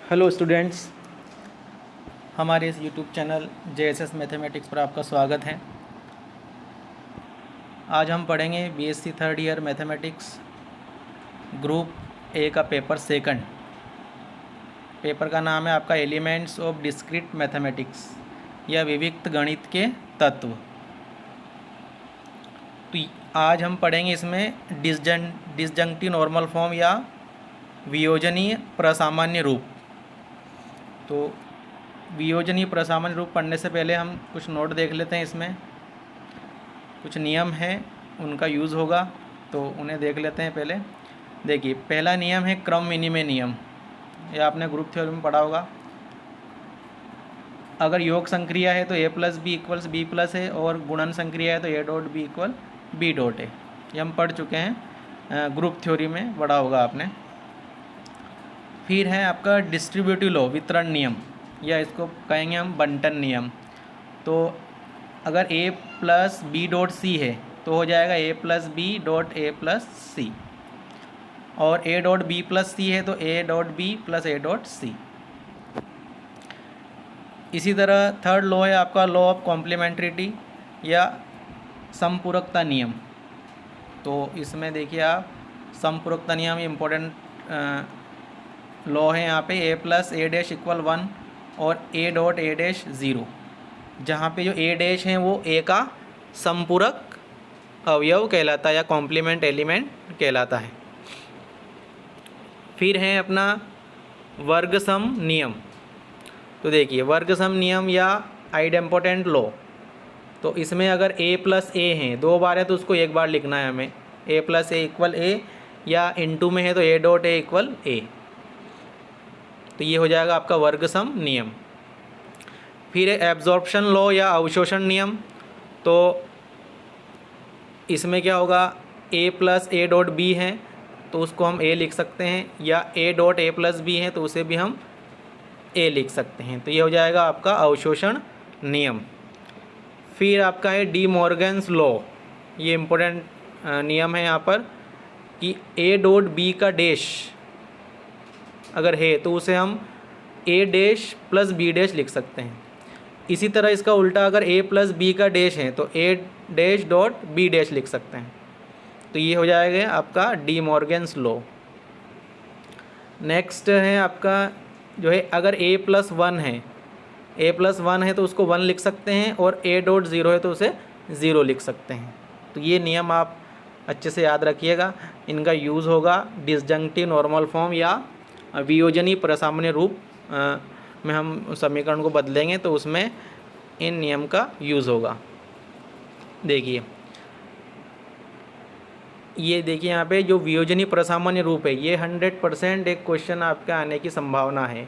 Hello students, हमारे इस YouTube channel JSS mathematics पर आपका स्वागत है। आज हम पढ़ेंगे BSc third year mathematics group A का पेपर सेकंड। पेपर का नाम है आपका एलिमेंट्स ऑफ डिस्क्रीट मैथमेटिक्स या विविक्त गणित के तत्व। तो आज हम पढ़ेंगे इसमें डिसजंक्टिव नॉर्मल फॉर्म या वियोजनीय प्रसामान्य रूप। तो वियोजनीय प्रसामान्य रूप पढ़ने से पहले हम कुछ नोट देख लेते हैं। इसमें कुछ नियम हैं, उनका यूज़ होगा, तो उन्हें देख लेते हैं। पहले देखिए, पहला नियम है क्रम विनिमय नियम। यह आपने ग्रुप थ्योरी में पढ़ा होगा। अगर योग संक्रिया है तो a plus B equals B plus है, और गुणन संक्रिया है तो a dot B equal B dot है। ये हम पढ़ चुके हैं, ग्रुप थ्योरी में पढ़ा होगा आपने। फिर है आपका डिस्ट्रीब्यूटिव लॉ, वितरण नियम, या इसको कहेंगे हम बंटन नियम। तो अगर a plus B dot C है तो हो जाएगा a plus B dot A plus C, और a dot B plus C है तो a dot B plus A dot C. इसी तरह थर्ड लॉ है आपका लॉ ऑफ कॉम्प्लीमेंट्रिटी या समपूरकता नियम। तो इसमें देखिए आप, समपूरकता नियम इम्पोर्टेंट लॉ है यहाँ पे। a plus A dash equal 1 और a डॉट ए डैश 0, जहाँ पे जो a डैश है वो a का समपूरक अवयव कहलाता है या कॉम्प्लीमेंट एलिमेंट कहलाता है। फिर है अपना वर्ग सम नियम। तो देखिए, वर्ग सम नियम या आइडेम्पोटेंट लॉ, तो इसमें अगर a प्लस ए है, दो बार है तो उसको एक बार लिखना है हमें। a प्लस ए इक्वल ए, या इनटू में है तो a डॉट ए इक्वल ए। तो ये हो जाएगा आपका वर्ग सम नियम। फिर है एब्जॉर्प्शन लॉ या अवशोषण नियम। तो इसमें क्या होगा, a plus A dot B है तो उसको हम a लिख सकते हैं, या a dot A plus B है तो उसे भी हम a लिख सकते हैं। तो ये हो जाएगा आपका अवशोषण नियम। फिर आपका है डी मॉर्गन्स लॉ। ये इम्पोर्टेंट नियम है यहाँ पर कि a डॉट बी का डैश अगर है तो उसे हम a dash plus B dash लिख सकते हैं। इसी तरह इसका उल्टा, अगर a प्लस बी का डैश है तो a dash dot B dash लिख सकते हैं। तो ये हो जाएगा आपका डी मॉर्गन्स लॉ। नेक्स्ट है आपका जो है, अगर a प्लस 1 है, a प्लस 1 है तो उसको 1 लिख सकते हैं, और a डॉट 0 है तो उसे 0 लिख सकते हैं। तो ये नियम आप अच्छे से याद रखिएगा। इनका यूज़ होगा डिसजंक्टिव नॉर्मल फॉर्म या वियोजनीय प्रसामान्य रूप में हम समीकरण को बदलेंगे तो उसमें इन नियम का यूज़ होगा। देखिए, ये देखिए यहाँ पे जो वियोजनीय प्रसामान्य रूप है, ये 100% एक क्वेश्चन आपके आने की संभावना है।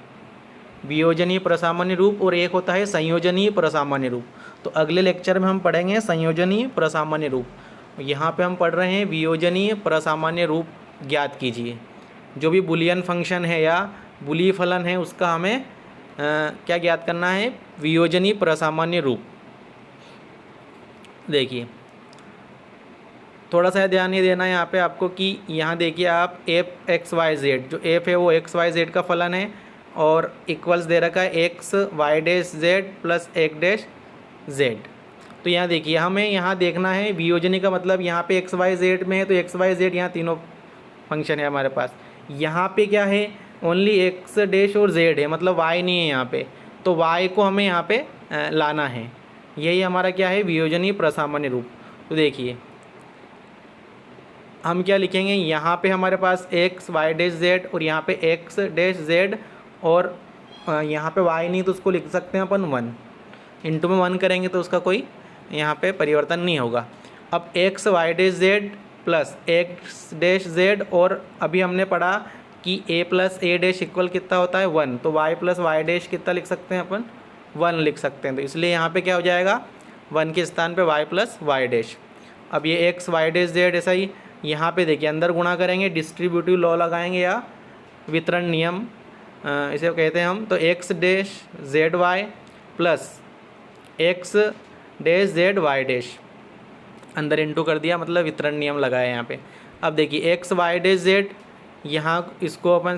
वियोजनीय प्रसामान्य रूप, और एक होता है संयोजनीय प्रसामान्य रूप। तो अगले लेक्चर में हम पढ़ेंगे संयोजनीय प्रसामान्य रूप। यहाँ पे हम पढ़ रहे हैं वियोजनीय प्रसामान्य रूप ज्ञात कीजिए। जो भी बुलियन फंक्शन है या बुलीय फलन है उसका हमें क्या ज्ञात करना है, वियोजनीय प्रसामान्य रूप। देखिए, थोड़ा सा ध्यान ये देना है यहाँ पे आपको कि यहाँ देखिए आप एफ एक्स वाई जेड, जो एफ है वो एक्स वाई जेड का फलन है, और इक्वल्स दे रखा है X Y dash Z plus X dash Z. तो यहाँ देखिए, हमें यहाँ देखना है वियोजनी का मतलब, यहाँ पे एक्स वाई जेड में है तो एक्स वाई जेड यहाँ तीनों फंक्शन है हमारे पास। यहाँ पे क्या है, ओनली एक्स डैश और जेड है, मतलब वाई नहीं है यहाँ पे। तो वाई को हमें यहाँ पे लाना है। यही हमारा क्या है, वियोजनीय प्रसामान्य रूप। तो देखिए हम क्या लिखेंगे, यहाँ पे हमारे पास एक्स वाई डैश जेड, और यहाँ पे एक्स डैश जेड, और यहाँ पे वाई नहीं तो उसको लिख सकते हैं अपन 1। इंटू में 1 करेंगे तो उसका कोई यहाँ पे परिवर्तन नहीं होगा। अब X Y dash Z plus X dash Z, और अभी हमने पढ़ा कि a plus A dash equal कितना होता है 1, तो y प्लस वाई डैश कितना लिख सकते हैं अपन, 1 लिख सकते हैं। तो इसलिए यहाँ पे क्या हो जाएगा, 1 के स्थान पे y प्लस वाई डैश। अब ये एक्स वाई डैश जेड ऐसा ही, यहाँ पे देखिए अंदर गुणा करेंगे, डिस्ट्रीब्यूटिव लॉ लगाएंगे या वितरण नियम इसे कहते हैं हम। तो X dash Z Y plus X dash Z Y dash, अंदर इंटू कर दिया, मतलब वितरण नियम लगाया यहाँ पे। अब देखिए एक्स वाई डैश जेड, यहाँ इसको अपन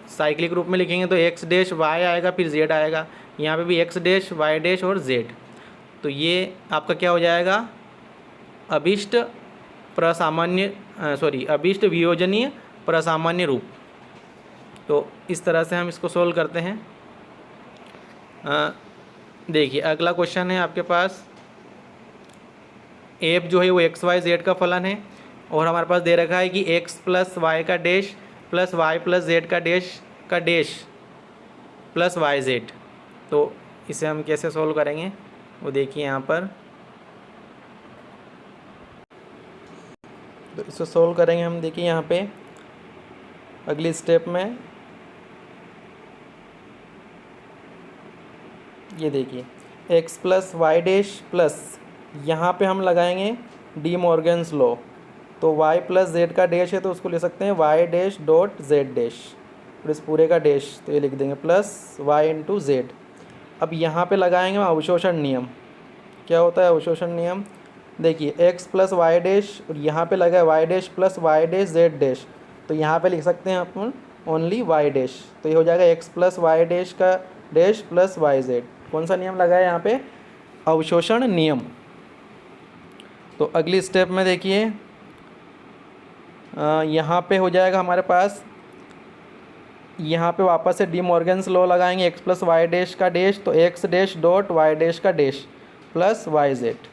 साइक्लिक रूप में लिखेंगे तो एक्स डैश वाई आएगा, फिर जेड आएगा। यहाँ पे भी एक्स डैश वाई डैश और जेड। तो ये आपका क्या हो जाएगा, अभिष्ट प्रसामान्य अभिष्ट वियोजनीय प्रसामान्य रूप। तो इस तरह से हम इसको सोल्व करते हैं। देखिए अगला क्वेश्चन है आपके पास, एफ जो है वो एक्स वाई जेड का फलन है और हमारे पास दे रखा है कि एक्स प्लस वाई का dash plus Y plus Z का डैश प्लस वाई जेड। तो इसे हम कैसे सोल्व करेंगे वो देखिए यहाँ पर। तो इसे सोल्व करेंगे हम, देखिए यहाँ पे अगली स्टेप में ये देखिए X plus Y dash plus, यहाँ पे हम लगाएंगे डी मॉर्गन्स लॉ। तो y प्लस जेड का डैश है तो उसको ले सकते हैं y dash dot Z dash, और इस पूरे का डैश तो ये लिख देंगे प्लस y इंटू जेड। अब यहाँ पे लगाएंगे हम अवशोषण नियम। क्या होता है अवशोषण नियम, देखिए x प्लस वाई डैश और यहाँ पे लगा है y dash plus Y dash Z dash, तो यहाँ पे लिख सकते हैं अपन ओनली y डैश। तो ये हो जाएगा x प्लस वाई डैश का डैश प्लस वाई जेड। कौन सा नियम लगा है यहाँ पे, अवशोषण नियम। तो अगली स्टेप में देखिए यहाँ पे हो जाएगा हमारे पास, यहाँ पे वापस से डी मॉर्गन्स लॉ लगाएंगे, एक्स प्लस वाई डैश का डैश तो X dash dot Y dash का डैश प्लस वाई जेड।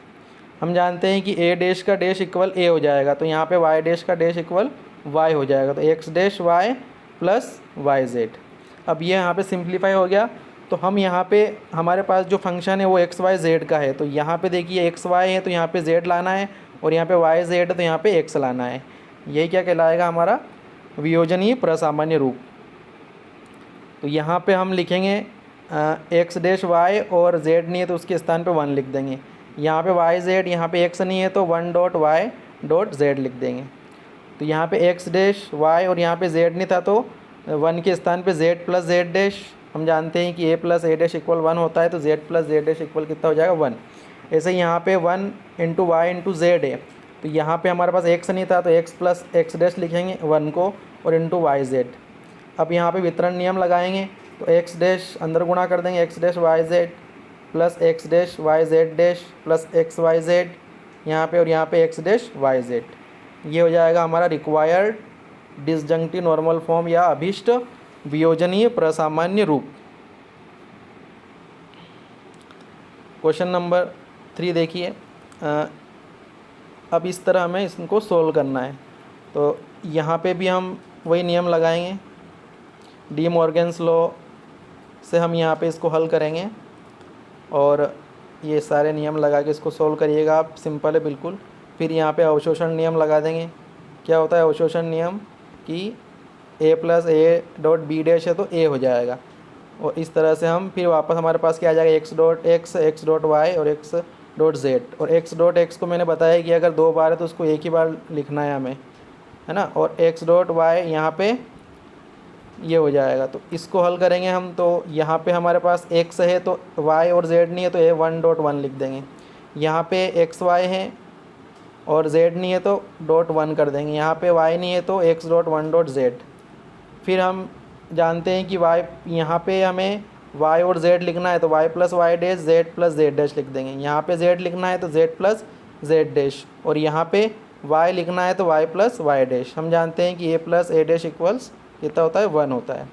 हम जानते हैं कि ए डैश का डैश इक्वल ए हो जाएगा, तो यहाँ पे वाई डैश का डैश इक्वल वाई हो जाएगा, तो X dash Y plus Y Z. अब ये यहाँ पे सिंप्लीफाई हो गया। तो हम यहाँ पे हमारे पास जो फंक्शन है वो एक्स वाई जेड का है, तो यहाँ पे देखिए एक्स वाई है तो यहाँ पे जेड लाना है, और यहाँ पे वाई जेड है तो यहाँ पे एक्स लाना है। यही क्या कहलाएगा हमारा वियोजनीय प्रसामान्य रूप। तो यहाँ पे हम लिखेंगे एक्स डैश वाई और जेड नहीं है तो उसके स्थान पे 1 लिख देंगे। यहाँ पे वाई जेड, यहाँ पे एक्स नहीं है तो 1 डॉट वाई डॉट जेड लिख देंगे। तो यहाँ पे एक्स डैश वाई और यहाँ पे जेड नहीं था तो 1 के स्थान पे जेड प्लस जेड डैश। हम जानते हैं कि A plus A dash equal 1 होता है, तो Z plus Z dash equal कितना हो जाएगा 1। ऐसे ही यहाँ पे 1 इंटू वाई इंटू जेड है, तो यहाँ पे हमारे पास एक्स नहीं था तो एक्स प्लस एक्स डैश लिखेंगे 1 को और इंटू वाई जेड। अब यहाँ पे वितरण नियम लगाएंगे तो एक्स डैश अंदर गुणा कर देंगे, X dash Y Z plus X dash Y Z dash plus X Y Z यहाँ पे, और यहाँ पे एक्स डैश वाई जेड। ये हो जाएगा हमारा रिक्वायर्ड डिसजंक्टिव नॉर्मल फॉर्म या अभीष्ट वियोजनीय प्रसामान्य रूप। क्वेश्चन नंबर 3 देखिए, अब इस तरह हमें इसको सोल्व करना है। तो यहाँ पे भी हम वही नियम लगाएंगे, डी मॉर्गन्स लॉ से हम यहाँ पे इसको हल करेंगे, और ये सारे नियम लगा के इसको सोल्व करिएगा आप, सिंपल है बिल्कुल। फिर यहाँ पे अवशोषण नियम लगा देंगे। क्या होता है अवशोषण नियम कि A plus A dot B dash है तो ए हो जाएगा, और इस तरह से हम फिर वापस हमारे पास क्या आ जाएगा X dot X, X dot Y और एक्स डॉट जेड। और एक्स डॉट एक्स को मैंने बताया कि अगर 2 बार है तो उसको एक ही बार लिखना है हमें, है ना। और एक्स डॉट वाई यहाँ पे ये हो जाएगा। तो इसको हल करेंगे हम, तो यहाँ पे हमारे पास एक्स है तो वाई और जेड नहीं है तो ए 1 डॉट 1 लिख देंगे। यहाँ पे एक्स वाई है और जेड नहीं है तो डॉट 1 कर देंगे। यहाँ पे वाई नहीं है तो एक्स डॉट 1 डॉट जेड। फिर हम जानते हैं कि वाई, यहाँ पे हमें वाई और जेड लिखना है तो Y plus Y dash Z plus Z dash लिख देंगे। यहाँ पे जेड लिखना है तो जेड प्लस जेड डैश, और यहाँ पे वाई लिखना है तो वाई प्लस वाई डैश। हम जानते हैं कि A plus A dash equals कितना होता है 1 होता है।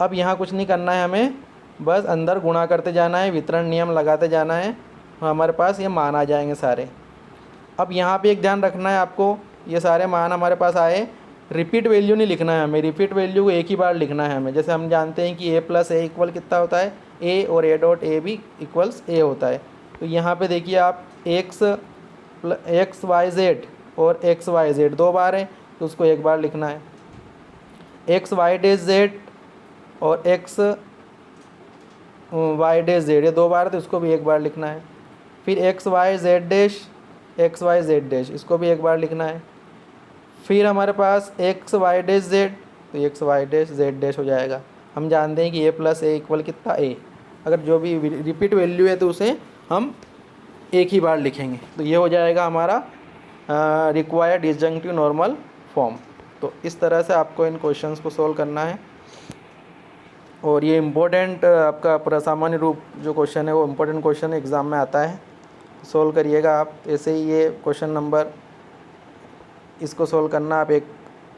अब यहाँ कुछ नहीं करना है हमें, बस अंदर गुणा करते जाना है, वितरण नियम लगाते जाना है, हमारे पास ये मान आ जाएंगे सारे। अब यहाँ पे एक ध्यान रखना है आपको, ये सारे मान हमारे पास आए, रिपीट वैल्यू नहीं लिखना है हमें, रिपीट वैल्यू को एक ही बार लिखना है हमें। जैसे हम जानते हैं कि ए प्लस ए इक्वल कितना होता है ए, और ए डॉट ए भी इक्वल्स ए होता है। तो यहाँ पे देखिए आप एक्स वाई जेड और एक्स वाई जेड 2 बार है तो उसको एक बार लिखना है। एक्स वाई डैश जेड और एक्स वाई डैश जेड ये 2 बार है तो इसको भी एक बार लिखना है। फिर X Y Z dash X Y Z dash इसको भी एक बार लिखना है। फिर हमारे पास एक्स वाई डैश जेड तो X Y dash Z dash हो जाएगा। हम जानते हैं कि ए प्लस ए इक्वल कितना ए, अगर जो भी रिपीट वैल्यू है तो उसे हम एक ही बार लिखेंगे। तो ये हो जाएगा हमारा रिक्वायर्ड डिसजंक्टिव नॉर्मल फॉर्म। तो इस तरह से आपको इन क्वेश्चंस को सोल्व करना है। और ये इम्पोर्टेंट आपका प्रसामान्य रूप जो क्वेश्चन है वो इम्पोर्टेंट क्वेश्चन एग्ज़ाम में आता है, सोल्व करिएगा आप। ऐसे ही ये क्वेश्चन नंबर, इसको सोल्व करना आप, एक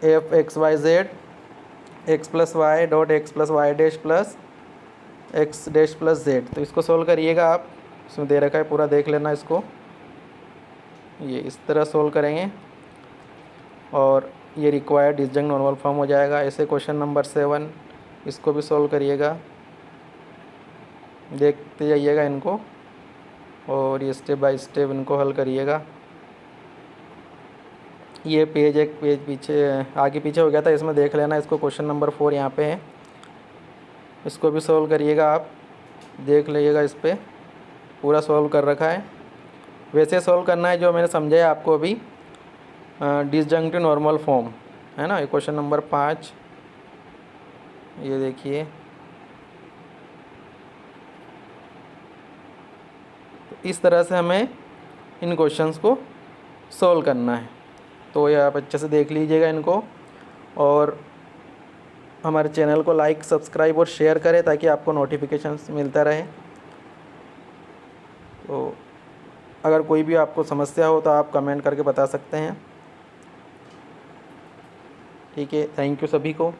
F X Y Z X plus Y dot X plus Y dash plus X dash plus Z, तो इसको सोल्व करिएगा आप। इसमें दे रखा है, पूरा देख लेना इसको। ये इस तरह सोल्व करेंगे और ये रिक्वायर्ड डिसजंक्ट नॉर्मल फॉर्म हो जाएगा। ऐसे क्वेश्चन नंबर 7, इसको भी सोल्व करिएगा, देखते जाइएगा इनको और ये स्टेप बाय स्टेप इनको हल करिएगा। ये पेज एक पेज पीछे आगे पीछे हो गया था, इसमें देख लेना इसको। क्वेश्चन नंबर 4 यहाँ पे है, इसको भी सोल्व करिएगा आप, देख लीजिएगा। इस पर पूरा सोल्व कर रखा है, वैसे सोल्व करना है जो मैंने समझाया आपको अभी, डिसजंक्टिव नॉर्मल फॉर्म है ना। ये क्वेश्चन नंबर 5, ये देखिए, इस तरह से हमें इन क्वेश्चंस को सोल्व करना है। तो ये आप अच्छे से देख लीजिएगा इनको, और हमारे चैनल को लाइक सब्सक्राइब और शेयर करें ताकि आपको नोटिफिकेशंस मिलता रहे। तो अगर कोई भी आपको समस्या हो तो आप कमेंट करके बता सकते हैं। ठीक है, थैंक यू सभी को।